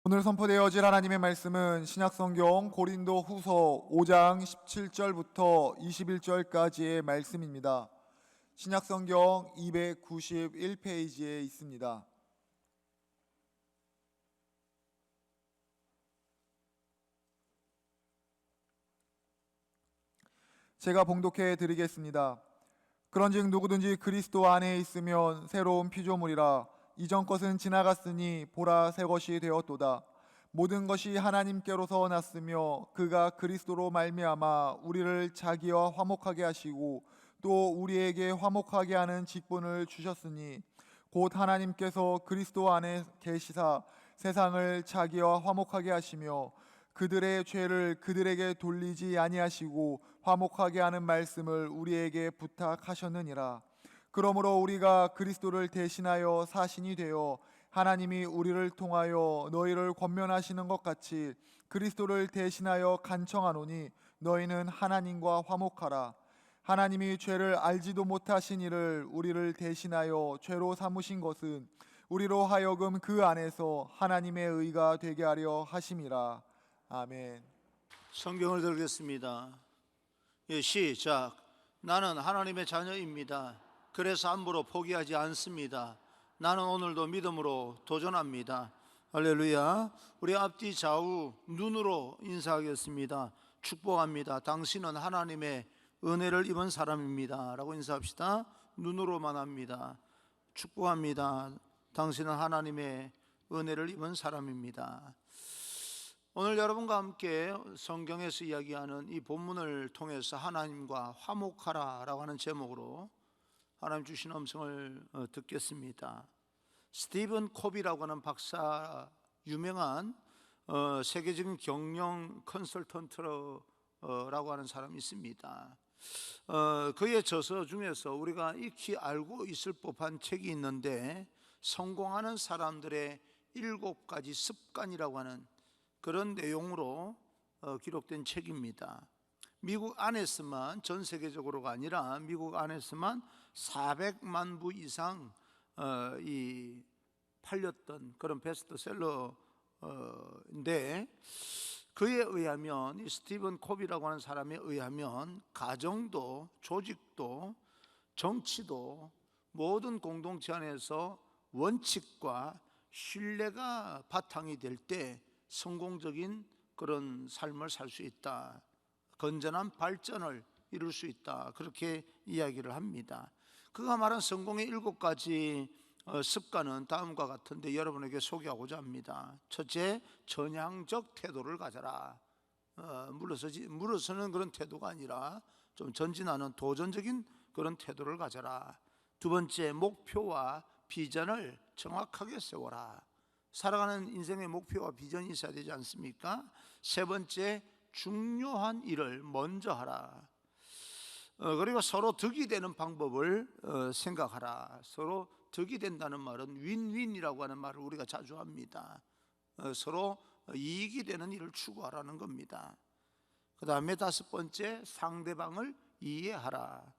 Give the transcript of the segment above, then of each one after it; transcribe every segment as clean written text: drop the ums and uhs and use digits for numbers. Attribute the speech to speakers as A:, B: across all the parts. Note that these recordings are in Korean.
A: 오늘 선포되어질 하나님의 말씀은 신약성경 고린도 후서 5장 17절부터 21절까지의 말씀입니다. 신약성경 291페이지에 있습니다. 제가 봉독해 드리겠습니다. 그런즉 누구든지 그리스도 안에 있으면 새로운 피조물이라. 이전 것은 지나갔으니 보라 새 것이 되었도다. 모든 것이 하나님께로서 났으며 그가 그리스도로 말미암아 우리를 자기와 화목하게 하시고 또 우리에게 화목하게 하는 직분을 주셨으니 곧 하나님께서 그리스도 안에 계시사 세상을 자기와 화목하게 하시며 그들의 죄를 그들에게 돌리지 아니하시고 화목하게 하는 말씀을 우리에게 부탁하셨느니라. 그러므로 우리가 그리스도를 대신하여 사신이 되어 하나님이 우리를 통하여 너희를 권면하시는 것 같이 그리스도를 대신하여 간청하노니 너희는 하나님과 화목하라. 하나님이 죄를 알지도 못하신 이를 우리를 대신하여 죄로 삼으신 것은 우리로 하여금 그 안에서 하나님의 의가 되게 하려 하심이라. 아멘.
B: 성경을 들겠습니다. 시작. 나는 하나님의 자녀입니다. 그래서 함부로 포기하지 않습니다. 나는 오늘도 믿음으로 도전합니다. 할렐루야. 우리 앞뒤 좌우 눈으로 인사하겠습니다. 축복합니다. 당신은 하나님의 은혜를 입은 사람입니다 라고 인사합시다. 눈으로만 합니다. 축복합니다. 당신은 하나님의 은혜를 입은 사람입니다. 오늘 여러분과 함께 성경에서 이야기하는 이 본문을 통해서 하나님과 화목하라 라고 하는 제목으로 하나님 주신 음성을 듣겠습니다. 스티븐 코비라고 하는 박사, 유명한 세계적인 경영 컨설턴트라고 하는 사람이 있습니다. 그의 저서 중에서 우리가 익히 알고 있을 법한 책이 있는데 성공하는 사람들의 7가지 습관이라고 하는 그런 내용으로 기록된 책입니다. 미국 안에서만, 전 세계적으로가 아니라 미국 안에서만 400만 부 이상 팔렸던 그런 베스트셀러인데, 그에 의하면, 이 스티븐 코비라고 하는 사람에 의하면 가정도 조직도 정치도 모든 공동체 안에서 원칙과 신뢰가 바탕이 될 때 성공적인 그런 삶을 살 수 있다, 건전한 발전을 이룰 수 있다, 그렇게 이야기를 합니다. 그가 말한 성공의 7가지 습관은 다음과 같은데 여러분에게 소개하고자 합니다. 첫째, 전향적 태도를 가져라. 물러서는 그런 태도가 아니라 좀 전진하는 도전적인 그런 태도를 가져라. 두 번째, 목표와 비전을 정확하게 세워라. 살아가는 인생의 목표와 비전이 있어야 되지 않습니까? 세 번째, 중요한 일을 먼저 하라. 그리고 서로 득이 되는 방법을 생각하라. 서로 득이 된다는 말은 윈윈이라고 하는 말을 우리가 자주 합니다. 서로 이익이 되는 일을 추구하라는 겁니다. 그 다음에 5번째, 상대방을 이해하라.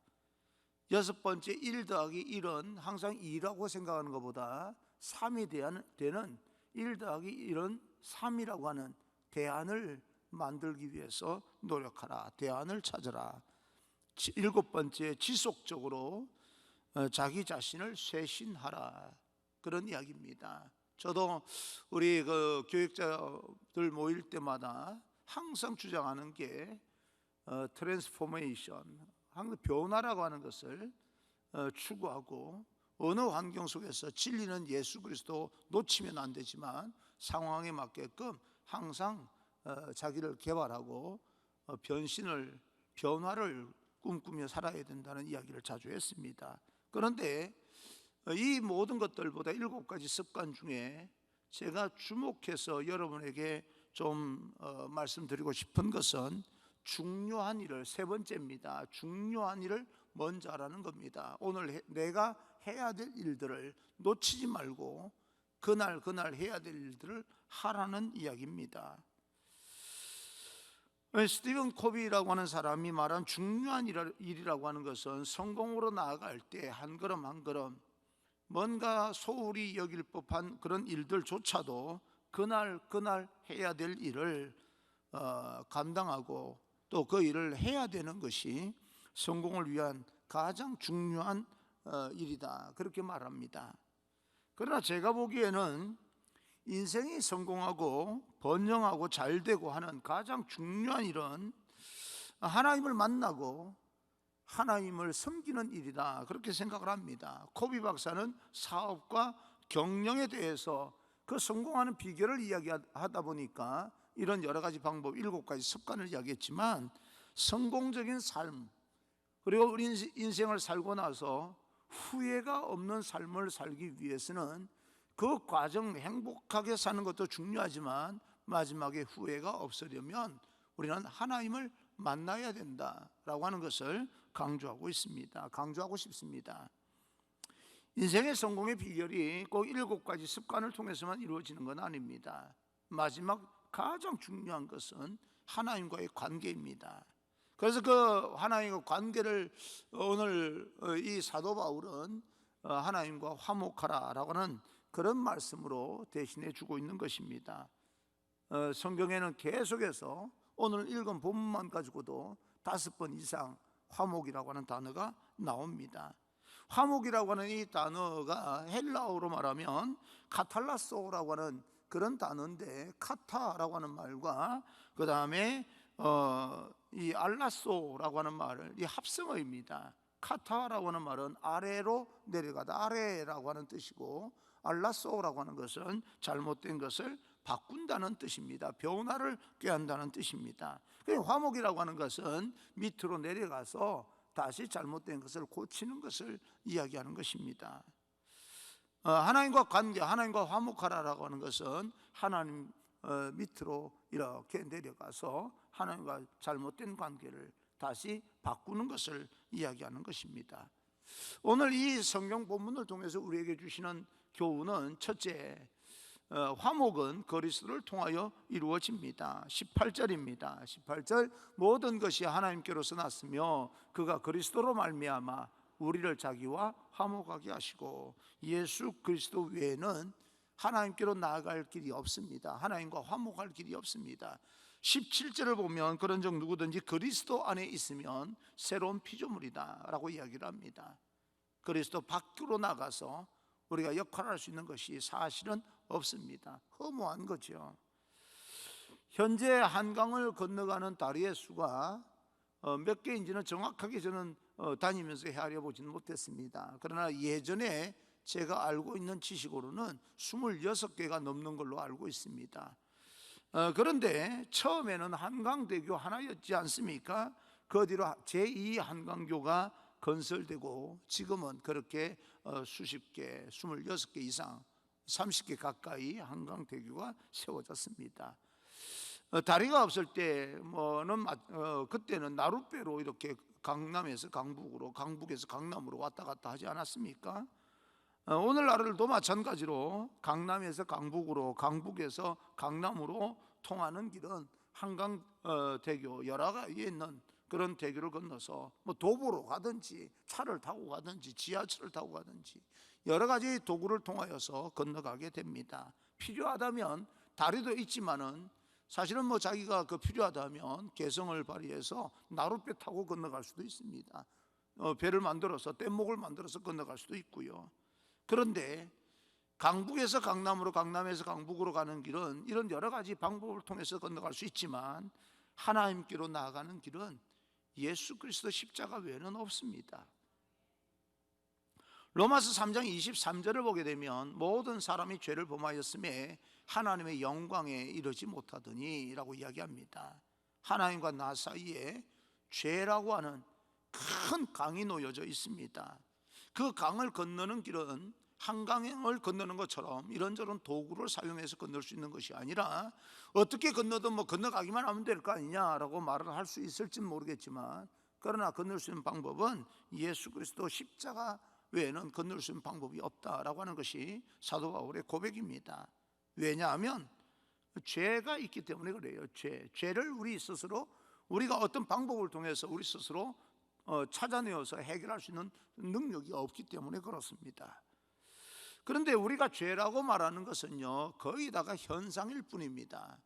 B: 6번째, 1 더하기 1은 항상 2라고 생각하는 것보다 3이 되는 1 더하기 1은 3이라고 하는 대안을 만들기 위해서 노력하라. 대안을 찾아라. 7번째, 지속적으로 자기 자신을 쇄신하라. 그런 이야기입니다. 저도 우리 교육자들 모일 때마다 항상 주장하는 게 트랜스포메이션, 항상 변화라고 하는 것을 추구하고, 어느 환경 속에서 진리는 예수 그리스도 놓치면 안 되지만 상황에 맞게끔 항상 자기를 개발하고 변화를 꿈꾸며 살아야 된다는 이야기를 자주 했습니다. 그런데 이 모든 것들보다 7가지 습관 중에 제가 주목해서 여러분에게 좀 말씀드리고 싶은 것은 중요한 일을, 세 번째입니다. 중요한 일을 먼저 하라는 겁니다. 오늘 내가 해야 될 일들을 놓치지 말고 그날 해야 될 일들을 하라는 이야기입니다. 스티븐 코비라고 하는 사람이 말한 중요한 일이라고 하는 것은 성공으로 나아갈 때 한 걸음 한 걸음 뭔가 소홀히 여길 법한 그런 일들조차도 그날 해야 될 일을 감당하고 또 그 일을 해야 되는 것이 성공을 위한 가장 중요한 일이다, 그렇게 말합니다. 그러나 제가 보기에는 인생이 성공하고 번영하고 잘되고 하는 가장 중요한 일은 하나님을 만나고 하나님을 섬기는 일이다, 그렇게 생각을 합니다. 코비 박사는 사업과 경영에 대해서 그 성공하는 비결을 이야기하다 보니까 이런 여러 가지 방법, 7가지 습관을 이야기했지만, 성공적인 삶, 그리고 우리 인생을 살고 나서 후회가 없는 삶을 살기 위해서는 그 과정 행복하게 사는 것도 중요하지만 마지막에 후회가 없으려면 우리는 하나님을 만나야 된다라고 하는 것을 강조하고 싶습니다. 인생의 성공의 비결이 꼭 7가지 습관을 통해서만 이루어지는 건 아닙니다. 마지막 가장 중요한 것은 하나님과의 관계입니다. 그래서 그 하나님과 관계를 오늘 이 사도 바울은 하나님과 화목하라라고 하는 그런 말씀으로 대신해 주고 있는 것입니다. 성경에는 계속해서 오늘 읽은 본문만 가지고도 5번 이상 화목이라고 하는 단어가 나옵니다. 화목이라고 하는 이 단어가 헬라어로 말하면 카탈라소라고 하는 그런 단어인데, 카타라고 하는 말과 그 다음에 이 알라소라고 하는 말을 이 합성어입니다. 카타라고 하는 말은 아래로 내려가다, 아래라고 하는 뜻이고, 알라소라고 하는 것은 잘못된 것을 바꾼다는 뜻입니다. 변화를 꾀한다는 뜻입니다. 화목이라고 하는 것은 밑으로 내려가서 다시 잘못된 것을 고치는 것을 이야기하는 것입니다. 하나님과 관계, 하나님과 화목하라라고 하는 것은 하나님 밑으로 이렇게 내려가서 하나님과 잘못된 관계를 다시 바꾸는 것을 이야기하는 것입니다. 오늘 이 성경 본문을 통해서 우리에게 주시는 교훈은, 첫째, 화목은 그리스도를 통하여 이루어집니다. 18절입니다. 18절, 모든 것이 하나님께로서 났으며 그가 그리스도로 말미암아 우리를 자기와 화목하게 하시고, 예수 그리스도 외에는 하나님께로 나아갈 길이 없습니다. 하나님과 화목할 길이 없습니다. 17절을 보면 그런즉 누구든지 그리스도 안에 있으면 새로운 피조물이다 라고 이야기를 합니다. 그리스도 밖으로 나가서 우리가 역할을 할 수 있는 것이 사실은 없습니다. 허무한 거죠. 현재 한강을 건너가는 다리의 수가 몇 개인지는 정확하게 저는 다니면서 헤아려 보지는 못했습니다. 그러나 예전에 제가 알고 있는 지식으로는 26개가 넘는 걸로 알고 있습니다. 그런데 처음에는 한강대교 하나였지 않습니까? 그 뒤로 제2 한강교가 건설되고 지금은 그렇게 수십 개, 26개 이상, 30개 가까이 한강대교가 세워졌습니다. 다리가 없을 때는 그때는 나룻배로 이렇게 강남에서 강북으로, 강북에서 강남으로 왔다 갔다 하지 않았습니까? 오늘날도 마찬가지로 강남에서 강북으로, 강북에서 강남으로 통하는 길은 한강대교, 여러 가지에 있는 그런 대교를 건너서 도보로 가든지 차를 타고 가든지 지하철을 타고 가든지 여러 가지 도구를 통하여서 건너가게 됩니다. 필요하다면 다리도 있지만은 사실은 자기가 필요하다면 개성을 발휘해서 나룻배 타고 건너갈 수도 있습니다. 배를 만들어서 뗏목을 만들어서 건너갈 수도 있고요. 그런데 강북에서 강남으로, 강남에서 강북으로 가는 길은 이런 여러 가지 방법을 통해서 건너갈 수 있지만 하나님께로 나아가는 길은 예수 그리스도 십자가 외에는 없습니다. 로마서 3장 23절을 보게 되면 모든 사람이 죄를 범하였음에 하나님의 영광에 이르지 못하더니 라고 이야기합니다. 하나님과 나 사이에 죄라고 하는 큰 강이 놓여져 있습니다. 그 강을 건너는 길은 한강을 건너는 것처럼 이런저런 도구를 사용해서 건널 수 있는 것이 아니라 어떻게 건너든 건너가기만 하면 될 거 아니냐라고 말을 할 수 있을지는 모르겠지만, 그러나 건널 수 있는 방법은 예수 그리스도 십자가 외에는 건널 수 있는 방법이 없다라고 하는 것이 사도 바울의 고백입니다. 왜냐하면 죄가 있기 때문에 그래요. 죄를 우리 스스로, 우리가 어떤 방법을 통해서 우리 스스로 찾아내어서 해결할 수 있는 능력이 없기 때문에 그렇습니다. 그런데 우리가 죄라고 말하는 것은요, 거의 다가 현상일 뿐입니다.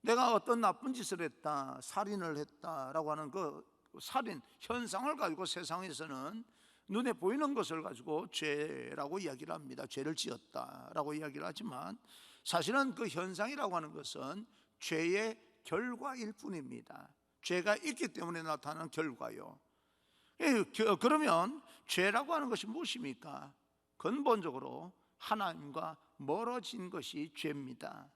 B: 내가 어떤 나쁜 짓을 했다, 살인을 했다라고 하는 그 살인 현상을 가지고 세상에서는 눈에 보이는 것을 가지고 죄라고 이야기를 합니다. 죄를 지었다라고 이야기를 하지만 사실은 그 현상이라고 하는 것은 죄의 결과일 뿐입니다. 죄가 있기 때문에 나타나는 결과요. 그러면 죄라고 하는 것이 무엇입니까? 근본적으로 하나님과 멀어진 것이 죄입니다.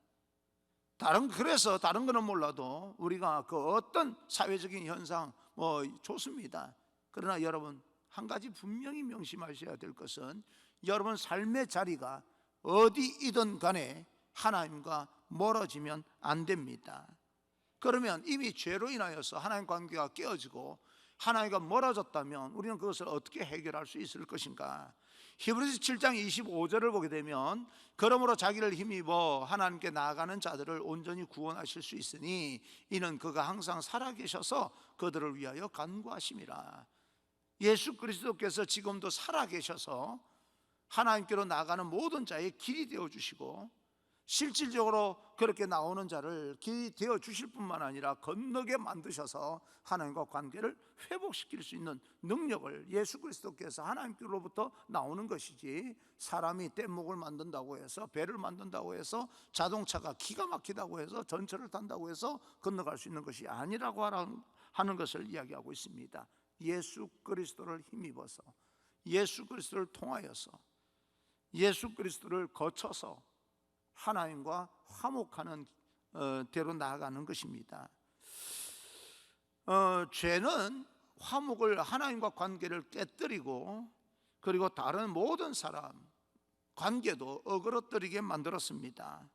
B: 그래서 다른 거는 몰라도 우리가 그 어떤 사회적인 현상 좋습니다. 그러나 여러분, 한 가지 분명히 명심하셔야 될 것은 여러분 삶의 자리가 어디이든 간에 하나님과 멀어지면 안 됩니다. 그러면 이미 죄로 인하여서 하나님 관계가 깨어지고 하나님과 멀어졌다면 우리는 그것을 어떻게 해결할 수 있을 것인가? 히브리서 7장 25절을 보게 되면 그러므로 자기를 힘입어 하나님께 나아가는 자들을 온전히 구원하실 수 있으니 이는 그가 항상 살아계셔서 그들을 위하여 간구하심이라. 예수 그리스도께서 지금도 살아계셔서 하나님께로 나아가는 모든 자의 길이 되어주시고 실질적으로 그렇게 나오는 자를 길이 되어주실 뿐만 아니라 건너게 만드셔서 하나님과 관계를 회복시킬 수 있는 능력을 예수 그리스도께서 하나님께로부터 나오는 것이지, 사람이 뗏목을 만든다고 해서 배를 만든다고 해서 자동차가 기가 막히다고 해서 전철을 탄다고 해서 건너갈 수 있는 것이 아니라고 하는 것을 이야기하고 있습니다. 예수 그리스도를 힘입어서, 예수 그리스도를 통하여서, 예수 그리스도를 거쳐서 하나님과 화목하는 대로 나아가는 것입니다. 죄는 화목을, 하나님과 관계를 깨뜨리고 그리고 다른 모든 사람 관계도 어그러뜨리게 만들었습니다.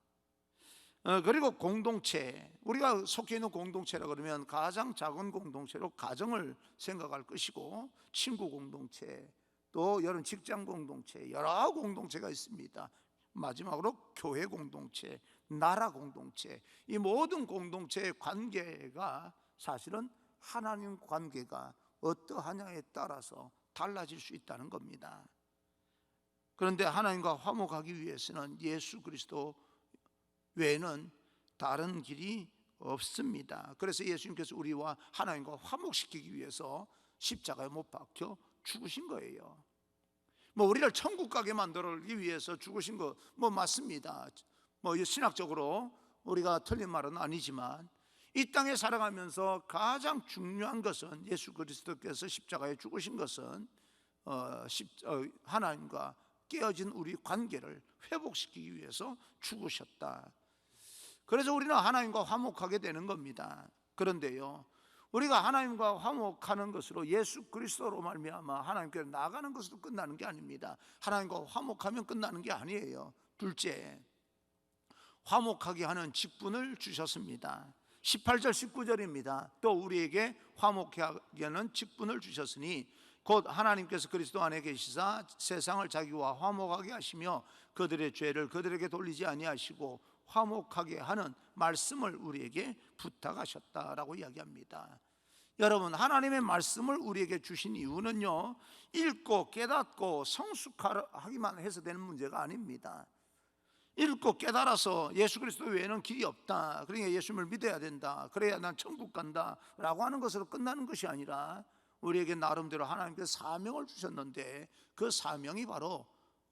B: 그리고 공동체, 우리가 속해 있는 공동체라 그러면 가장 작은 공동체로 가정을 생각할 것이고, 친구 공동체, 또 여러분 직장 공동체, 여러 공동체가 있습니다. 마지막으로 교회 공동체, 나라 공동체, 이 모든 공동체의 관계가 사실은 하나님 관계가 어떠하냐에 따라서 달라질 수 있다는 겁니다. 그런데 하나님과 화목하기 위해서는 예수 그리스도 외에는 다른 길이 없습니다. 그래서 예수님께서 우리와 하나님과 화목시키기 위해서 십자가에 못 박혀 죽으신 거예요. 우리를 천국 가게 만들기 위해서 죽으신 거 맞습니다. 신학적으로 우리가 틀린 말은 아니지만 이 땅에 살아가면서 가장 중요한 것은 예수 그리스도께서 십자가에 죽으신 것은 하나님과 깨어진 우리 관계를 회복시키기 위해서 죽으셨다. 그래서 우리는 하나님과 화목하게 되는 겁니다. 그런데요, 우리가 하나님과 화목하는 것으로 예수 그리스도로 말미암아 하나님께 나아가는 것으로 끝나는 게 아닙니다. 하나님과 화목하면 끝나는 게 아니에요. 둘째, 화목하게 하는 직분을 주셨습니다. 18절 19절입니다. 또 우리에게 화목하게 하는 직분을 주셨으니 곧 하나님께서 그리스도 안에 계시사 세상을 자기와 화목하게 하시며 그들의 죄를 그들에게 돌리지 아니하시고 화목하게 하는 말씀을 우리에게 부탁하셨다라고 이야기합니다. 여러분, 하나님의 말씀을 우리에게 주신 이유는요, 읽고 깨닫고 성숙하기만 해서 되는 문제가 아닙니다. 읽고 깨달아서 예수 그리스도 외에는 길이 없다, 그러니까 예수님을 믿어야 된다, 그래야 난 천국 간다 라고 하는 것으로 끝나는 것이 아니라 우리에게 나름대로 하나님께서 사명을 주셨는데 그 사명이 바로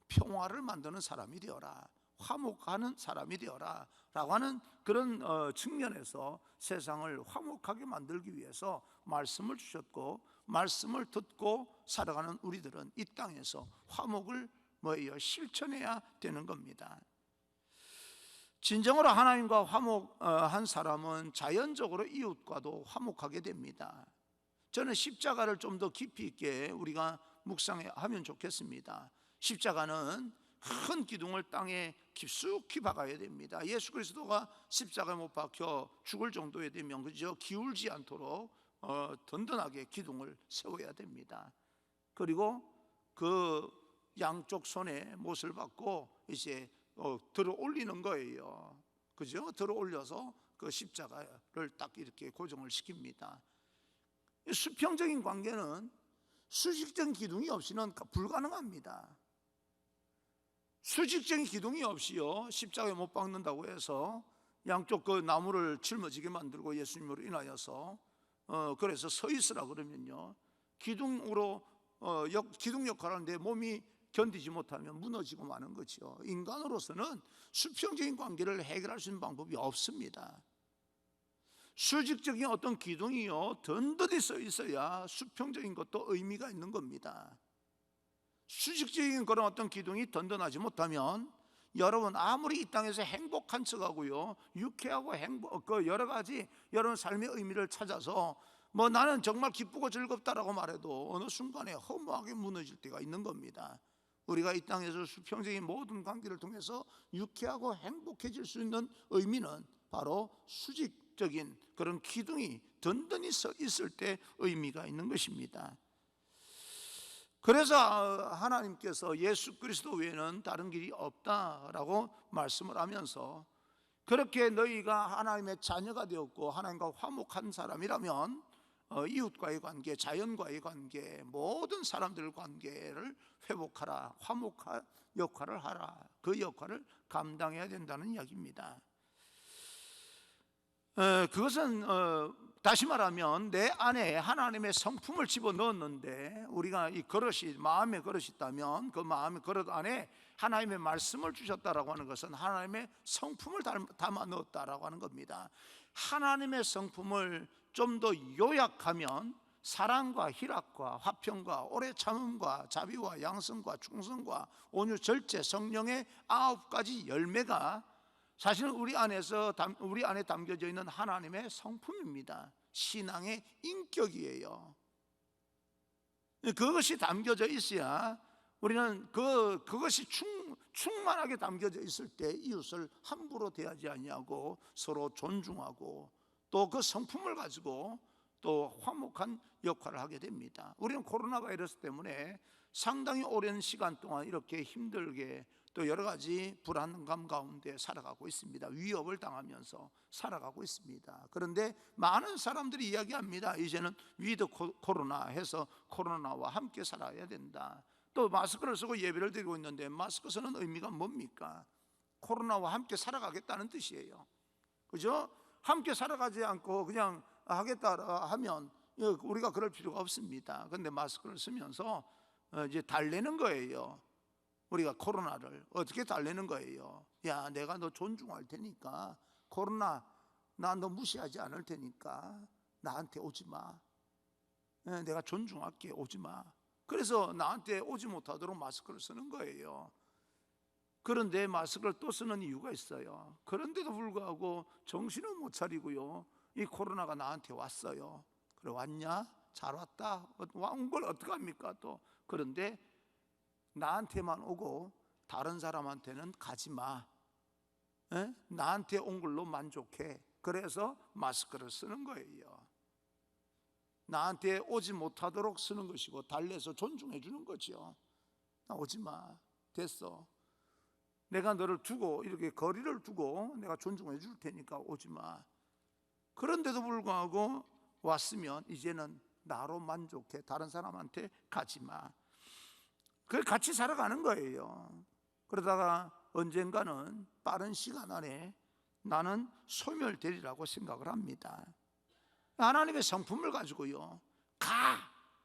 B: 평화를 만드는 사람이 되어라, 화목하는 사람이 되어라 라고 하는 그런 측면에서 세상을 화목하게 만들기 위해서 말씀을 주셨고, 말씀을 듣고 살아가는 우리들은 이 땅에서 화목을 실천해야 되는 겁니다. 진정으로 하나님과 화목한 사람은 자연적으로 이웃과도 화목하게 됩니다. 저는 십자가를 좀 더 깊이 있게 우리가 묵상하면 좋겠습니다. 십자가는 큰 기둥을 땅에 깊숙이 박아야 됩니다. 예수 그리스도가 십자가에 못 박혀 죽을 정도에 되면 그저 기울지 않도록 든든하게 기둥을 세워야 됩니다. 그리고 그 양쪽 손에 못을 받고 이제 들어 올리는 거예요. 그죠? 들어 올려서 그 십자가를 딱 이렇게 고정을 시킵니다. 수평적인 관계는 수직적 기둥이 없이는 불가능합니다. 수직적인 기둥이 없이요 십자가에 못 박는다고 해서 양쪽 그 나무를 짊어지게 만들고 예수님으로 인하여서 그래서 서 있으라 그러면요 기둥으로 기둥 역할을 하는데 몸이 견디지 못하면 무너지고 마는 거죠. 인간으로서는 수평적인 관계를 해결할 수 있는 방법이 없습니다. 수직적인 어떤 기둥이요 든든히 서 있어야 수평적인 것도 의미가 있는 겁니다. 수직적인 그런 어떤 기둥이 든든하지 못하면 여러분 아무리 이 땅에서 행복한 척하고요 유쾌하고 그 여러 가지 여러분 삶의 의미를 찾아서 뭐 나는 정말 기쁘고 즐겁다라고 말해도 어느 순간에 허무하게 무너질 때가 있는 겁니다. 우리가 이 땅에서 수평적인 모든 관계를 통해서 유쾌하고 행복해질 수 있는 의미는 바로 수직적인 그런 기둥이 든든히 서 있을 때 의미가 있는 것입니다. 그래서 하나님께서 예수 그리스도 외에는 다른 길이 없다라고 말씀을 하면서 그렇게 너희가 하나님의 자녀가 되었고 하나님과 화목한 사람이라면 이웃과의 관계, 자연과의 관계, 모든 사람들 관계를 회복하라, 화목한 역할을 하라. 그 역할을 감당해야 된다는 이야기입니다. 그것은 다시 말하면 내 안에 하나님의 성품을 집어넣었는데 우리가 이 그릇이 마음의 그릇이 있다면 그 마음의 그릇 안에 하나님의 말씀을 주셨다라고 하는 것은 하나님의 성품을 담아 넣었다라고 하는 겁니다. 하나님의 성품을 좀 더 요약하면 사랑과 희락과 화평과 오래 참음과 자비와 양성과 충성과 온유 절제 성령의 9가지 열매가 사실은 우리 안에 담겨져 있는 하나님의 성품입니다. 신앙의 인격이에요. 그것이 담겨져 있어야 우리는 그것이 충만하게 담겨져 있을 때 이웃을 함부로 대하지 아니하고 서로 존중하고 또 그 성품을 가지고 또 화목한 역할을 하게 됩니다. 우리는 코로나 바이러스 때문에 상당히 오랜 시간 동안 이렇게 힘들게 또 여러 가지 불안감 가운데 살아가고 있습니다. 위협을 당하면서 살아가고 있습니다. 그런데 많은 사람들이 이야기합니다. 이제는 위드 코로나 해서 코로나와 함께 살아야 된다. 또 마스크를 쓰고 예배를 드리고 있는데 마스크 쓰는 의미가 뭡니까? 코로나와 함께 살아가겠다는 뜻이에요. 그죠? 함께 살아가지 않고 그냥 하겠다 하면 우리가 그럴 필요가 없습니다. 그런데 마스크를 쓰면서 이제 달래는 거예요. 우리가 코로나를 어떻게 달래는 거예요? 야, 내가 너 존중할 테니까 코로나 나 너 무시하지 않을 테니까 나한테 오지 마. 내가 존중할게, 오지 마. 그래서 나한테 오지 못하도록 마스크를 쓰는 거예요. 그런데 마스크를 또 쓰는 이유가 있어요. 그런데도 불구하고 정신을 못 차리고요 이 코로나가 나한테 왔어요. 그래, 왔냐? 잘 왔다. 온 걸 어떡합니까 또. 그런데 나한테만 오고 다른 사람한테는 가지 마. 나한테 온 걸로 만족해. 그래서 마스크를 쓰는 거예요. 나한테 오지 못하도록 쓰는 것이고 달래서 존중해 주는 거죠. 나 오지 마. 됐어. 내가 너를 두고 이렇게 거리를 두고 내가 존중해 줄 테니까 오지 마. 그런데도 불구하고 왔으면 이제는 나로 만족해. 다른 사람한테 가지 마. 그래 같이 살아가는 거예요. 그러다가 언젠가는 빠른 시간 안에 나는 소멸되리라고 생각을 합니다. 하나님의 성품을 가지고요 가!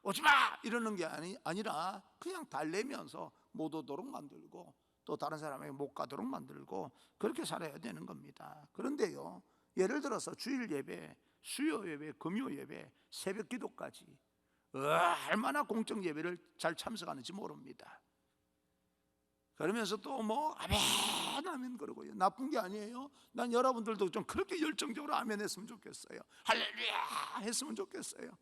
B: 오지 마! 이러는 게 아니라 그냥 달래면서 못 오도록 만들고 또 다른 사람에게 못 가도록 만들고 그렇게 살아야 되는 겁니다. 그런데요 예를 들어서 주일 예배, 수요 예배, 금요 예배, 새벽 기도까지 얼마나 공적 예배를 잘 참석하는지 모릅니다. 그러면서 또 뭐 아멘 아멘 그러고요. 나쁜 게 아니에요. 난 여러분들도 좀 그렇게 열정적으로 아멘 했으면 좋겠어요. 할렐루야 했으면 좋겠어요.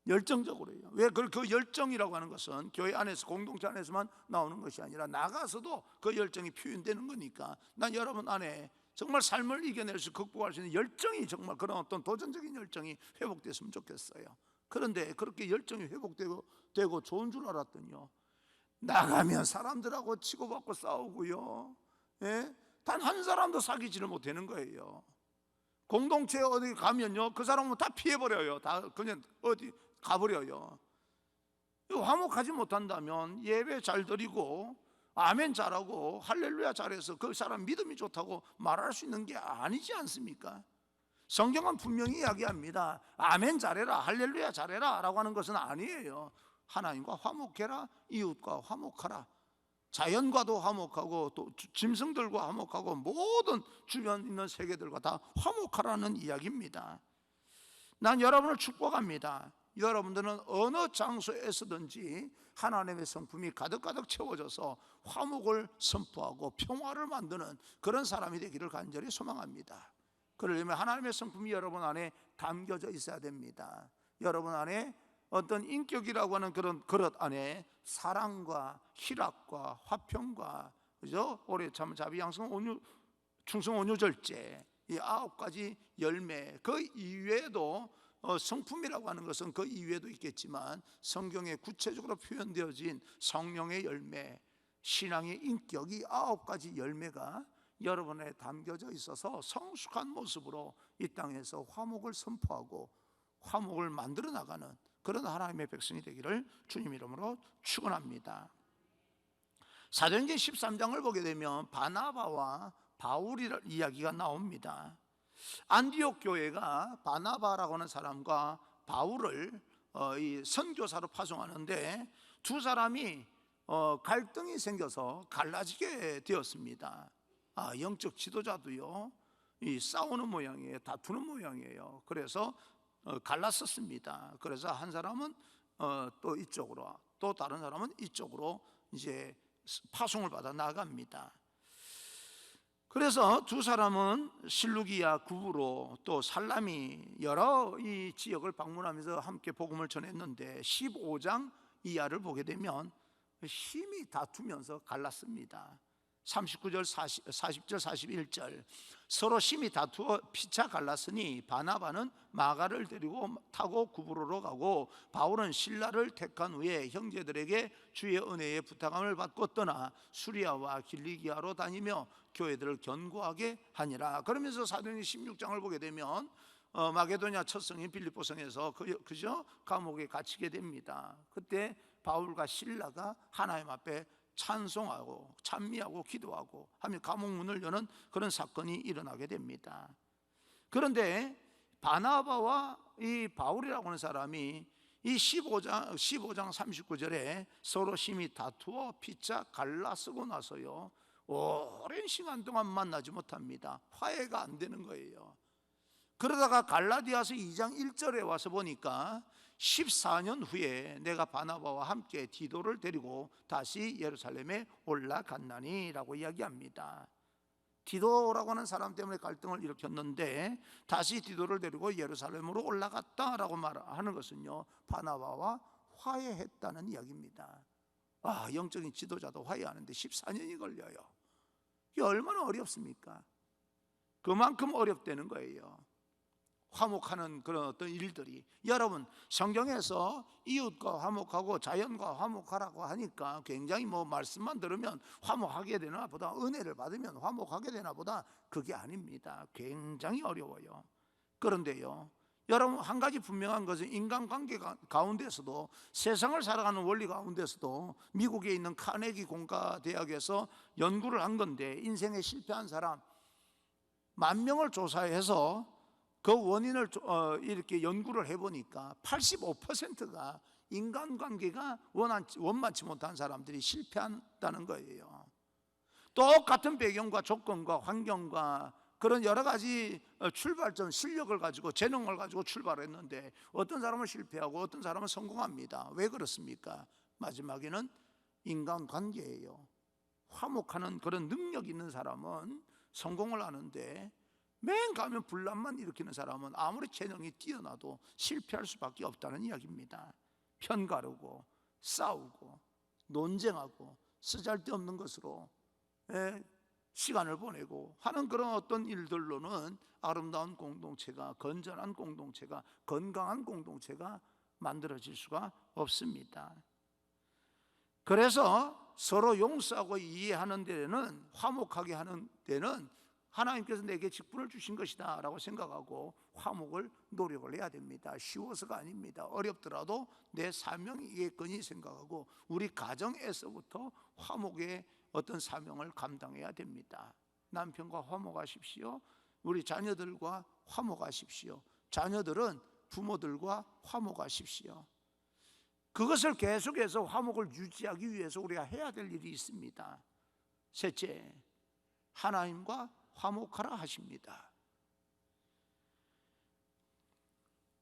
B: 열정적으로요. 왜 그 열정이라고 하는 것은 교회 안에서 공동체 안에서만 나오는 것이 아니라 나가서도 그 열정이 표현되는 거니까 난 여러분 안에 정말 삶을 이겨낼 수 극복할 수 있는 열정이 정말 그런 어떤 도전적인 열정이 회복됐으면 좋겠어요. 그런데 그렇게 열정이 회복되고 좋은 줄 알았더니요 나가면 사람들하고 치고받고 싸우고요 단 한 사람도 사귀지를 못하는 거예요. 공동체 어디 가면요 그 사람은 다 피해버려요. 다 그냥 어디 가버려요. 화목하지 못한다면 예배 잘 드리고 아멘 잘하고 할렐루야 잘해서 그 사람 믿음이 좋다고 말할 수 있는 게 아니지 않습니까? 성경은 분명히 이야기합니다. 아멘 잘해라, 할렐루야 잘해라 라고 하는 것은 아니에요. 하나님과 화목해라, 이웃과 화목하라, 자연과도 화목하고 또 짐승들과 화목하고 모든 주변 있는 세계들과 다 화목하라는 이야기입니다. 난 여러분을 축복합니다. 여러분들은 어느 장소에서든지 하나님의 성품이 가득가득 채워져서 화목을 선포하고 평화를 만드는 그런 사람이 되기를 간절히 소망합니다. 그러려면 하나님의 성품이 여러분 안에 담겨져 있어야 됩니다. 여러분 안에 어떤 인격이라고 하는 그런 그릇 안에 사랑과 희락과 화평과, 그죠? 오래 참 자비 양성 온유 충성 온유 절제, 이 9가지 열매, 그 이외에도 성품이라고 하는 것은 그 이외에도 있겠지만 성경에 구체적으로 표현되어진 성령의 열매, 신앙의 인격이 9가지 열매가 여러분에 담겨져 있어서 성숙한 모습으로 이 땅에서 화목을 선포하고 화목을 만들어 나가는 그런 하나님의 백성이 되기를 주님 이름으로 축원합니다. 사도행전 13장을 보게 되면 바나바와 바울이라는 이야기가 나옵니다. 안디옥 교회가 바나바라고 하는 사람과 바울을 이 선교사로 파송하는데 두 사람이 갈등이 생겨서 갈라지게 되었습니다. 영적 지도자도요, 이 싸우는 모양이에요. 다투는 모양이에요. 그래서 갈랐었습니다. 그래서 한 사람은 또 이쪽으로, 또 다른 사람은 이쪽으로 이제 파송을 받아 나갑니다. 그래서 두 사람은 실루기아, 구브로, 또 살라미 여러 이 지역을 방문하면서 함께 복음을 전했는데 15장 이하를 보게 되면 힘이 다투면서 갈랐습니다. 39절, 40절, 41절 서로 심히 다투어 피차 갈랐으니 바나바는 마가를 데리고 타고 구브로로 가고 바울은 실라를 택한 후에 형제들에게 주의 은혜에 부탁함을 받고 떠나 수리아와 길리기아로 다니며 교회들을 견고하게 하니라. 그러면서 사도행전 16장을 보게 되면 마게도냐 첫 성인 빌립보 성에서 그죠? 감옥에 갇히게 됩니다. 그때 바울과 실라가 하나님 앞에 찬송하고 찬미하고 기도하고 하며 감옥 문을 여는 그런 사건이 일어나게 됩니다. 그런데 바나바와 이 바울이라고 하는 사람이 이 15장 39절에 서로 심히 다투어 피차 갈라쓰고 나서요, 오랜 시간 동안 만나지 못합니다. 화해가 안 되는 거예요. 그러다가 갈라디아서 2장 1절에 와서 보니까 14년 후에 내가 바나바와 함께 디도를 데리고 다시 예루살렘에 올라갔나니 라고 이야기합니다. 디도라고 하는 사람 때문에 갈등을 일으켰는데 다시 디도를 데리고 예루살렘으로 올라갔다라고 말하는 것은요, 바나바와 화해했다는 이야기입니다. 영적인 지도자도 화해하는데 14년이 걸려요. 이게 얼마나 어렵습니까? 그만큼 어렵다는 거예요. 화목하는 그런 어떤 일들이, 여러분 성경에서 이웃과 화목하고 자연과 화목하라고 하니까 굉장히 말씀만 들으면 화목하게 되나 보다, 은혜를 받으면 화목하게 되나 보다, 그게 아닙니다. 굉장히 어려워요. 그런데요, 여러분 한 가지 분명한 것은 인간관계 가운데서도, 세상을 살아가는 원리 가운데서도 미국에 있는 카네기 공과대학에서 연구를 한 건데, 인생에 실패한 사람 10,000명을 조사해서 그 원인을 이렇게 연구를 해보니까 85%가 인간관계가 원만치 못한 사람들이 실패한다는 거예요. 똑같은 배경과 조건과 환경과 그런 여러 가지 출발점, 실력을 가지고 재능을 가지고 출발했는데 어떤 사람은 실패하고 어떤 사람은 성공합니다. 왜 그렇습니까? 마지막에는 인간관계예요. 화목하는 그런 능력 있는 사람은 성공을 하는데, 맨 가면 분란만 일으키는 사람은 아무리 재능이 뛰어나도 실패할 수밖에 없다는 이야기입니다. 편가르고 싸우고 논쟁하고 쓰잘데없는 것으로 시간을 보내고 하는 그런 어떤 일들로는 아름다운 공동체가, 건전한 공동체가, 건강한 공동체가 만들어질 수가 없습니다. 그래서 서로 용서하고 이해하는 데는, 화목하게 하는 데는 하나님께서 내게 직분을 주신 것이다 라고 생각하고 화목을 노력을 해야 됩니다. 쉬워서가 아닙니다. 어렵더라도 내 사명이겠거니 생각하고 우리 가정에서부터 화목의 어떤 사명을 감당해야 됩니다. 남편과 화목하십시오. 우리 자녀들과 화목하십시오. 자녀들은 부모들과 화목하십시오. 그것을 계속해서 화목을 유지하기 위해서 우리가 해야 될 일이 있습니다. 셋째, 하나님과 화목하라 하십니다.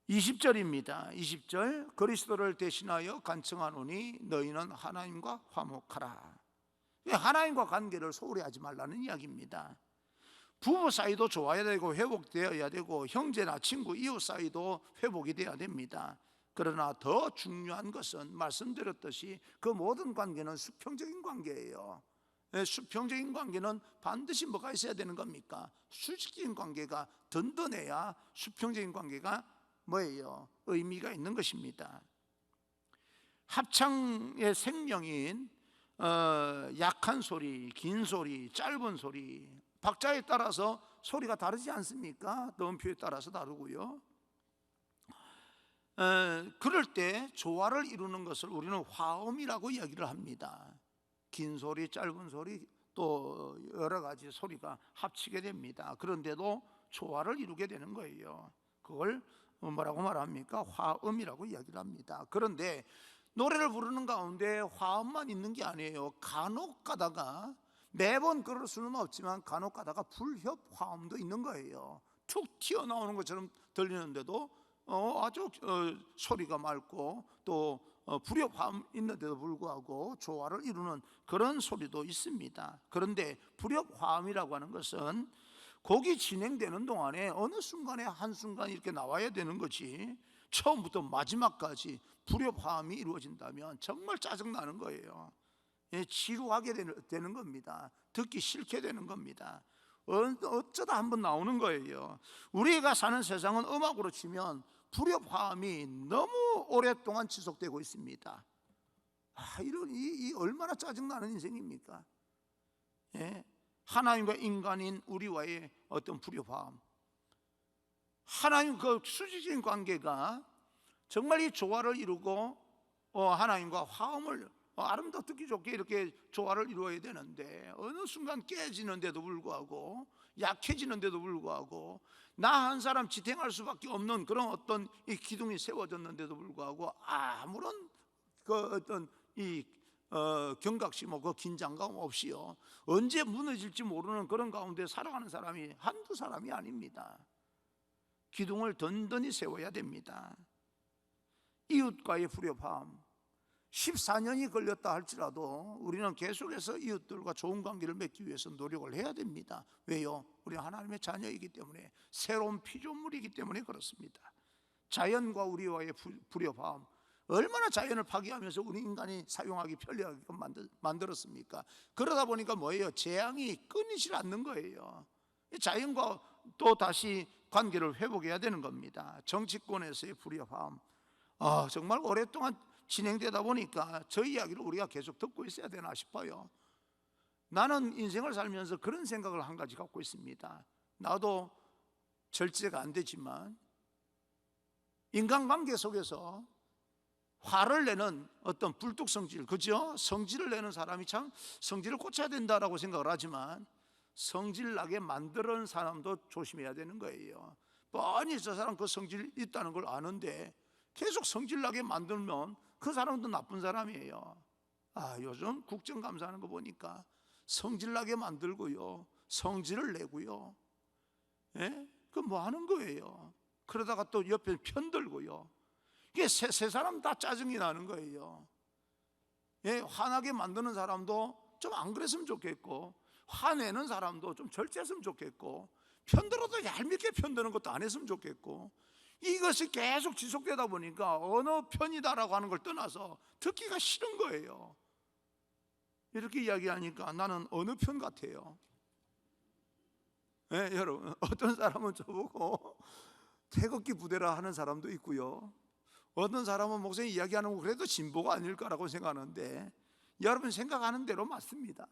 B: 20절입니다. 20절, 그리스도를 대신하여 간청하노니 너희는 하나님과 화목하라. 하나님과 관계를 소홀히 하지 말라는 이야기입니다. 부부 사이도 좋아야 되고 회복되어야 되고 형제나 친구, 이웃 사이도 회복이 되어야 됩니다. 그러나 더 중요한 것은 말씀드렸듯이 그 모든 관계는 수평적인 관계예요. 수평적인 관계는 반드시 뭐가 있어야 되는 겁니까? 수직적인 관계가 든든해야 수평적인 관계가 뭐예요? 의미가 있는 것입니다. 합창의 생명인 약한 소리, 긴 소리, 짧은 소리, 박자에 따라서 소리가 다르지 않습니까? 음표에 따라서 다르고요. 그럴 때 조화를 이루는 것을 우리는 화음이라고 이야기를 합니다. 긴 소리, 짧은 소리, 또 여러 가지 소리가 합치게 됩니다. 그런데도 조화를 이루게 되는 거예요. 그걸 뭐라고 말합니까? 화음이라고 이야기를 합니다. 그런데 노래를 부르는 가운데 화음만 있는 게 아니에요. 간혹 가다가, 매번 그럴 수는 없지만 간혹 가다가 불협 화음도 있는 거예요. 툭 튀어나오는 것처럼 들리는데도 아주 소리가 맑고 또 불협 화음 있는데도 불구하고 조화를 이루는 그런 소리도 있습니다. 그런데 불협 화음이라고 하는 것은 곡이 진행되는 동안에 어느 순간에 한순간 이렇게 나와야 되는 거지, 처음부터 마지막까지 불협화음이 이루어진다면 정말 짜증나는 거예요. 지루하게 되는 겁니다. 듣기 싫게 되는 겁니다. 어쩌다 한번 나오는 거예요. 우리가 사는 세상은 음악으로 치면 불협화음이 너무 오랫동안 지속되고 있습니다. 이 얼마나 짜증나는 인생입니까? 하나님과 인간인 우리와의 어떤 불협화음, 하나님 그 수직적인 관계가 정말 이 조화를 이루고 하나님과 화음을 아름답고 듣기 좋게 이렇게 조화를 이루어야 되는데 어느 순간 깨지는데도 불구하고, 약해지는데도 불구하고, 나 한 사람 지탱할 수밖에 없는 그런 어떤 이 기둥이 세워졌는데도 불구하고 아무런 그 어떤 이 경각심, 그 긴장감 없이요, 언제 무너질지 모르는 그런 가운데 살아가는 사람이 한두 사람이 아닙니다. 기둥을 든든히 세워야 됩니다. 이웃과의 불협화음, 14년이 걸렸다 할지라도 우리는 계속해서 이웃들과 좋은 관계를 맺기 위해서 노력을 해야 됩니다. 왜요? 우리 하나님의 자녀이기 때문에, 새로운 피조물이기 때문에 그렇습니다. 자연과 우리와의 불협화음, 얼마나 자연을 파괴하면서 우리 인간이 사용하기 편리하게끔 만들었습니까? 그러다 보니까 뭐예요? 재앙이 끊이질 않는 거예요. 자연과 또 다시 관계를 회복해야 되는 겁니다. 정치권에서의 불협화음, 정말 오랫동안 진행되다 보니까 저 이야기를 우리가 계속 듣고 있어야 되나 싶어요. 나는 인생을 살면서 그런 생각을 한 가지 갖고 있습니다. 나도 절제가 안 되지만 인간관계 속에서 화를 내는 어떤 불뚝성질, 그죠? 성질을 내는 사람이 참 성질을 고쳐야 된다라고 생각을 하지만 성질 나게 만드는 사람도 조심해야 되는 거예요. 뻔히 저 사람 그 성질 있다는 걸 아는데 계속 성질 나게 만들면 그 사람도 나쁜 사람이에요. 요즘 국정감사하는 거 보니까 성질 나게 만들고요, 성질을 내고요, 그 뭐 하는 거예요? 그러다가 또 옆에 편들고요. 이게 세 사람 다 짜증이 나는 거예요. 화나게 만드는 사람도 좀 안 그랬으면 좋겠고, 화내는 사람도 좀 절제했으면 좋겠고, 편들어도 얄밉게 편드는 것도 안 했으면 좋겠고, 이것이 계속 지속되다 보니까 어느 편이다라고 하는 걸 떠나서 듣기가 싫은 거예요. 이렇게 이야기하니까 나는 어느 편 같아요? 여러분, 어떤 사람은 저보고 태극기 부대라 하는 사람도 있고요, 어떤 사람은 목사님 이야기하는 거 그래도 진보가 아닐까라고 생각하는데, 여러분 생각하는 대로 맞습니다.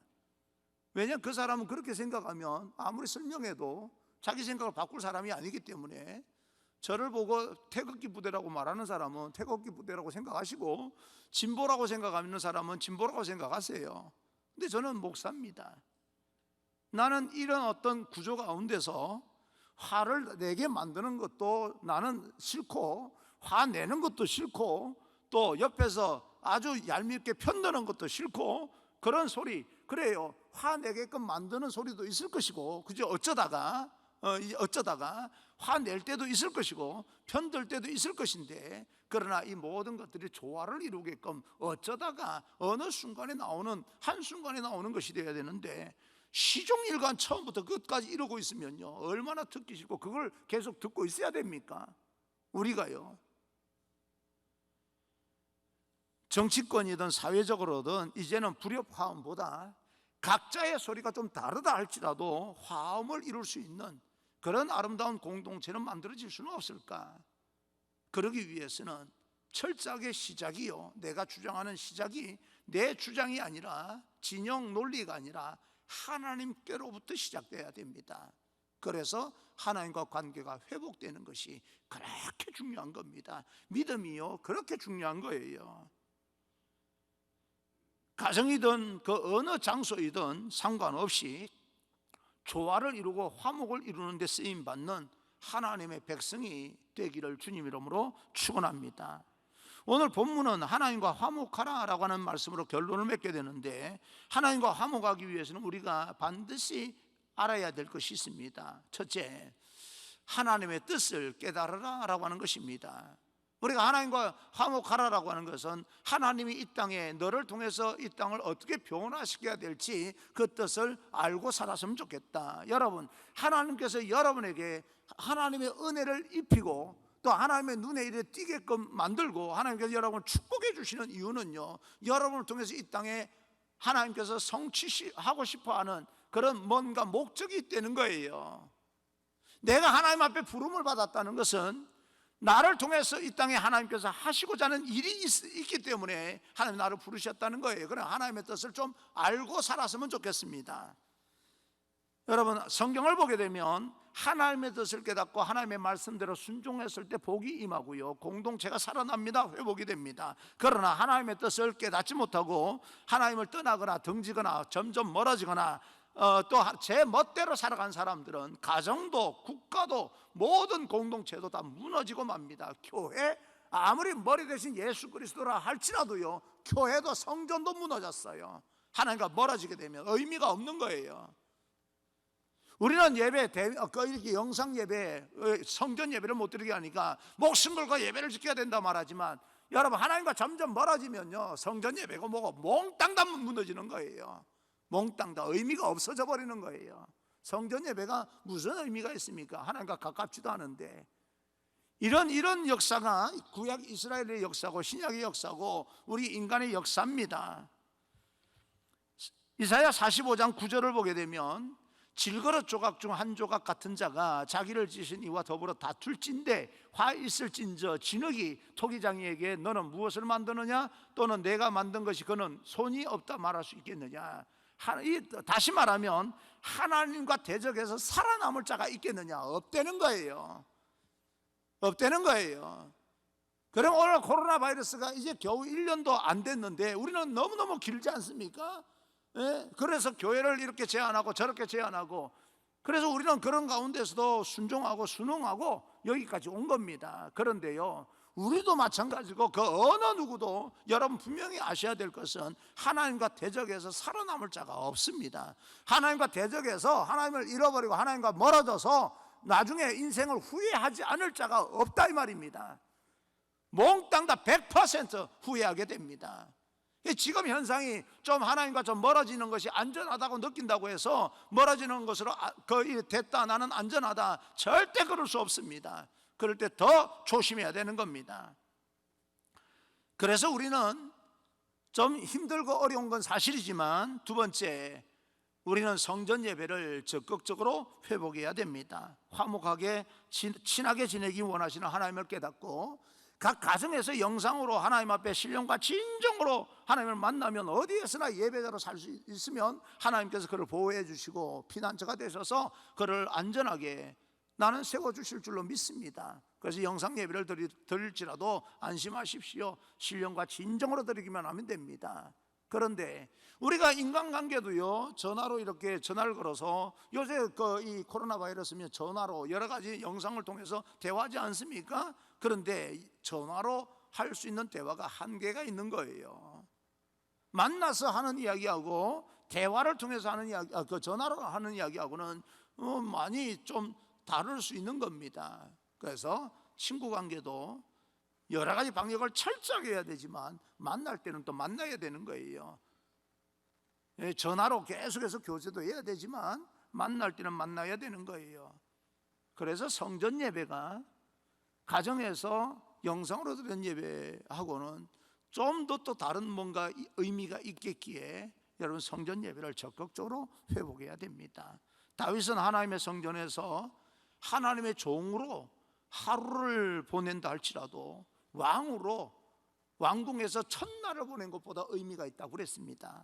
B: 왜냐하면 그 사람은 그렇게 생각하면 아무리 설명해도 자기 생각을 바꿀 사람이 아니기 때문에, 저를 보고 태극기 부대라고 말하는 사람은 태극기 부대라고 생각하시고, 진보라고 생각하는 사람은 진보라고 생각하세요. 근데 저는 목사입니다. 나는 이런 어떤 구조 가운데서 화를 내게 만드는 것도 나는 싫고, 화내는 것도 싫고, 또 옆에서 아주 얄밉게 편드는 것도 싫고, 그런 소리, 그래요, 화내게끔 만드는 소리도 있을 것이고, 그죠? 어쩌다가 화낼 때도 있을 것이고 편들 때도 있을 것인데, 그러나 이 모든 것들이 조화를 이루게끔 어쩌다가 어느 순간에 나오는, 한순간에 나오는 것이 되어야 되는데, 시종일관 처음부터 끝까지 이러고 있으면요, 얼마나 듣기 싫고 그걸 계속 듣고 있어야 됩니까? 우리가요, 정치권이든 사회적으로든 이제는 불협화음보다 각자의 소리가 좀 다르다 할지라도 화음을 이룰 수 있는 그런 아름다운 공동체는 만들어질 수는 없을까? 그러기 위해서는 철저하게 시작이요, 내가 주장하는 시작이 내 주장이 아니라, 진영 논리가 아니라 하나님께로부터 시작돼야 됩니다. 그래서 하나님과 관계가 회복되는 것이 그렇게 중요한 겁니다. 믿음이요, 그렇게 중요한 거예요. 가정이든 그 어느 장소이든 상관없이 조화를 이루고 화목을 이루는 데 쓰임받는 하나님의 백성이 되기를 주님 이름으로 축원합니다. 오늘 본문은 하나님과 화목하라 라고 하는 말씀으로 결론을 맺게 되는데, 하나님과 화목하기 위해서는 우리가 반드시 알아야 될 것이 있습니다. 첫째, 하나님의 뜻을 깨달으라 라고 하는 것입니다. 우리가 하나님과 화목하라라고 하는 것은 하나님이 이 땅에 너를 통해서 이 땅을 어떻게 변화시켜야 될지 그 뜻을 알고 살았으면 좋겠다. 여러분, 하나님께서 여러분에게 하나님의 은혜를 입히고 또 하나님의 눈에 이래 띄게끔 만들고 하나님께서 여러분을 축복해 주시는 이유는요, 여러분을 통해서 이 땅에 하나님께서 성취하고 싶어하는 그런 뭔가 목적이 있다는 거예요. 내가 하나님 앞에 부름을 받았다는 것은 나를 통해서 이 땅에 하나님께서 하시고자 하는 일이 있기 때문에 하나님 나를 부르셨다는 거예요. 그럼 하나님의 뜻을 좀 알고 살았으면 좋겠습니다. 여러분, 성경을 보게 되면 하나님의 뜻을 깨닫고 하나님의 말씀대로 순종했을 때 복이 임하고요, 공동체가 살아납니다. 회복이 됩니다. 그러나 하나님의 뜻을 깨닫지 못하고 하나님을 떠나거나 등지거나 점점 멀어지거나 또 제 멋대로 살아간 사람들은 가정도 국가도 모든 공동체도 다 무너지고 맙니다. 교회, 아무리 머리 대신 예수 그리스도라 할지라도요, 교회도 성전도 무너졌어요. 하나님과 멀어지게 되면 의미가 없는 거예요. 우리는 예배, 이렇게 영상 예배, 성전 예배를 못 드리게 하니까 목숨 걸고 예배를 지켜야 된다 말하지만, 여러분, 하나님과 점점 멀어지면요, 성전 예배가 뭐고 몽땅 다 무너지는 거예요. 몽땅 다 의미가 없어져 버리는 거예요. 성전 예배가 무슨 의미가 있습니까? 하나님과 가깝지도 않은데. 이런 역사가 구약 이스라엘의 역사고 신약의 역사고 우리 인간의 역사입니다. 이사야 45장 9절을 보게 되면, 질그릇 조각 중 한 조각 같은 자가 자기를 지신 이와 더불어 다툴진대 화 있을진저 진흙이 토기장이에게 너는 무엇을 만드느냐, 또는 내가 만든 것이 그는 손이 없다 말할 수 있겠느냐. 다시 말하면 하나님과 대적해서 살아남을 자가 있겠느냐? 없다는 거예요. 없다는 거예요. 그럼 오늘 코로나 바이러스가 이제 겨우 1년도 안 됐는데 우리는 너무너무 길지 않습니까? 예? 그래서 교회를 이렇게 제한하고 저렇게 제한하고, 그래서 우리는 그런 가운데서도 순종하고 순응하고 여기까지 온 겁니다. 그런데요, 우리도 마찬가지고 그 어느 누구도 여러분 분명히 아셔야 될 것은 하나님과 대적해서 살아남을 자가 없습니다. 하나님과 대적해서 하나님을 잃어버리고 하나님과 멀어져서 나중에 인생을 후회하지 않을 자가 없다 이 말입니다. 몽땅 다 100% 후회하게 됩니다. 지금 현상이 좀 하나님과 좀 멀어지는 것이 안전하다고 느낀다고 해서 멀어지는 것으로 됐다, 나는 안전하다, 절대 그럴 수 없습니다. 그럴 때 더 조심해야 되는 겁니다. 그래서 우리는 좀 힘들고 어려운 건 사실이지만, 두 번째, 우리는 성전 예배를 적극적으로 회복해야 됩니다. 화목하게 친하게 지내기 원하시는 하나님을 깨닫고 각 가정에서 영상으로 하나님 앞에 신령과 진정으로 하나님을 만나면 어디에서나 예배자로 살 수 있으면 하나님께서 그를 보호해 주시고 피난처가 되셔서 그를 안전하게 나는 세워주실 줄로 믿습니다. 그래서 영상 예배를 드릴지라도 안심하십시오. 신령과 진정으로 드리기만 하면 됩니다. 그런데 우리가 인간관계도요, 전화로 이렇게 전화를 걸어서, 요새 이 코로나 바이러스면 전화로 여러 가지 영상을 통해서 대화하지 않습니까? 그런데 전화로 할 수 있는 대화가 한계가 있는 거예요. 만나서 하는 이야기하고 대화를 통해서 하는 이야기, 전화로 하는 이야기하고는 많이 좀 다를 수 있는 겁니다. 그래서 친구 관계도 여러 가지 방역을 철저하게 해야 되지만 만날 때는 또 만나야 되는 거예요. 전화로 계속해서 교제도 해야 되지만 만날 때는 만나야 되는 거예요. 그래서 성전 예배가 가정에서 영상으로 드리는 예배하고는 좀 더 또 다른 뭔가 의미가 있겠기에 여러분 성전 예배를 적극적으로 회복해야 됩니다. 다윗은 하나님의 성전에서 하나님의 종으로 하루를 보낸다 할지라도 왕으로 왕궁에서 첫날을 보낸 것보다 의미가 있다고 그랬습니다.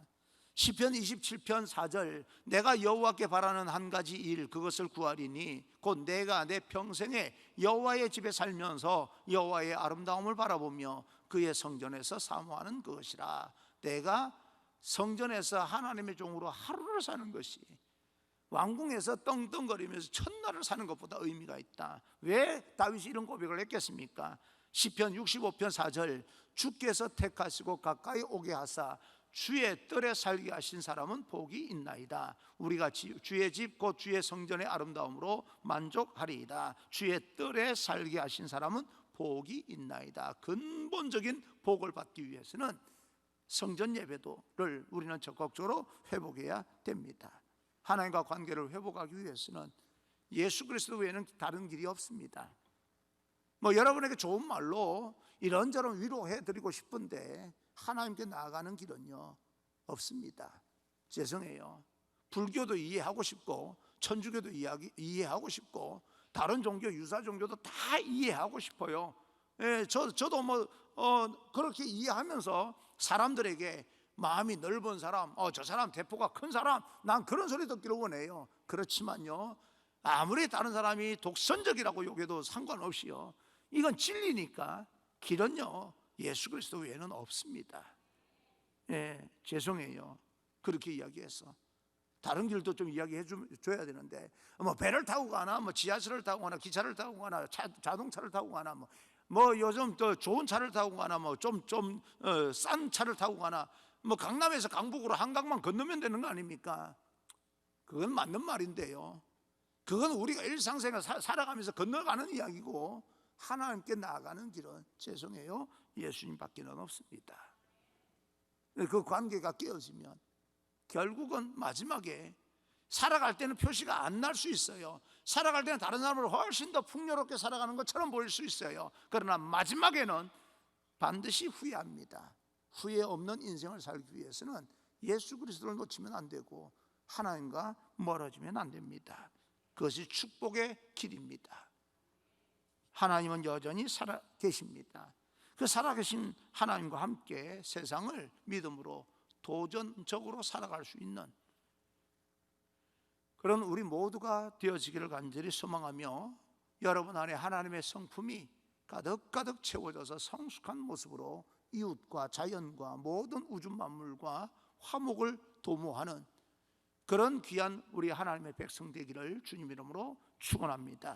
B: 시편 27편 4절, 내가 여호와께 바라는 한 가지 일, 그것을 구하리니 곧 내가 내 평생에 여호와의 집에 살면서 여호와의 아름다움을 바라보며 그의 성전에서 사모하는 그것이라. 내가 성전에서 하나님의 종으로 하루를 사는 것이 왕궁에서 떵떵거리면서 첫날을 사는 것보다 의미가 있다. 왜 다윗이 이런 고백을 했겠습니까? 시편 65편 4절, 주께서 택하시고 가까이 오게 하사 주의 뜰에 살게 하신 사람은 복이 있나이다. 우리가 주의 집 곧 주의 성전의 아름다움으로 만족하리이다. 주의 뜰에 살게 하신 사람은 복이 있나이다. 근본적인 복을 받기 위해서는 성전 예배도를 우리는 적극적으로 회복해야 됩니다. 하나님과 관계를 회복하기 위해서는 예수 그리스도 외에는 다른 길이 없습니다. 여러분에게 좋은 말로 이런저런 위로해 드리고 싶은데 하나님께 나아가는 길은요 없습니다. 죄송해요. 불교도 이해하고 싶고 천주교도 이해하고 싶고 다른 종교 유사 종교도 다 이해하고 싶어요. 저도 그렇게 이해하면서 사람들에게 마음이 넓은 사람, 저 사람 대포가 큰 사람, 난 그런 소리 듣기를 원해요. 그렇지만요, 아무리 다른 사람이 독선적이라고 여겨도 상관없이요, 이건 진리니까 길은요 예수 그리스도 외에는 없습니다. 죄송해요. 그렇게 이야기해서 다른 길도 좀 이야기해 줘야 되는데 배를 타고 가나 지하철을 타고 가나 기차를 타고 가나 자동차를 타고 가나 요즘 더 좋은 차를 타고 가나 좀 싼 차를 타고 가나 강남에서 강북으로 한강만 건너면 되는 거 아닙니까? 그건 맞는 말인데요, 그건 우리가 일상생활 살아가면서 건너가는 이야기고 하나님께 나아가는 길은 죄송해요 예수님밖에는 없습니다. 그 관계가 깨어지면 결국은 마지막에 살아갈 때는 표시가 안 날 수 있어요. 살아갈 때는 다른 사람을 훨씬 더 풍요롭게 살아가는 것처럼 보일 수 있어요. 그러나 마지막에는 반드시 후회합니다. 후회 없는 인생을 살기 위해서는 예수 그리스도를 놓치면 안 되고 하나님과 멀어지면 안 됩니다. 그것이 축복의 길입니다. 하나님은 여전히 살아 계십니다. 그 살아계신 하나님과 함께 세상을 믿음으로 도전적으로 살아갈 수 있는 그런 우리 모두가 되어지기를 간절히 소망하며 여러분 안에 하나님의 성품이 가득가득 채워져서 성숙한 모습으로 이웃과 자연과 모든 우주 만물과 화목을 도모하는 그런 귀한 우리 하나님의 백성 되기를 주님 이름으로 축원합니다.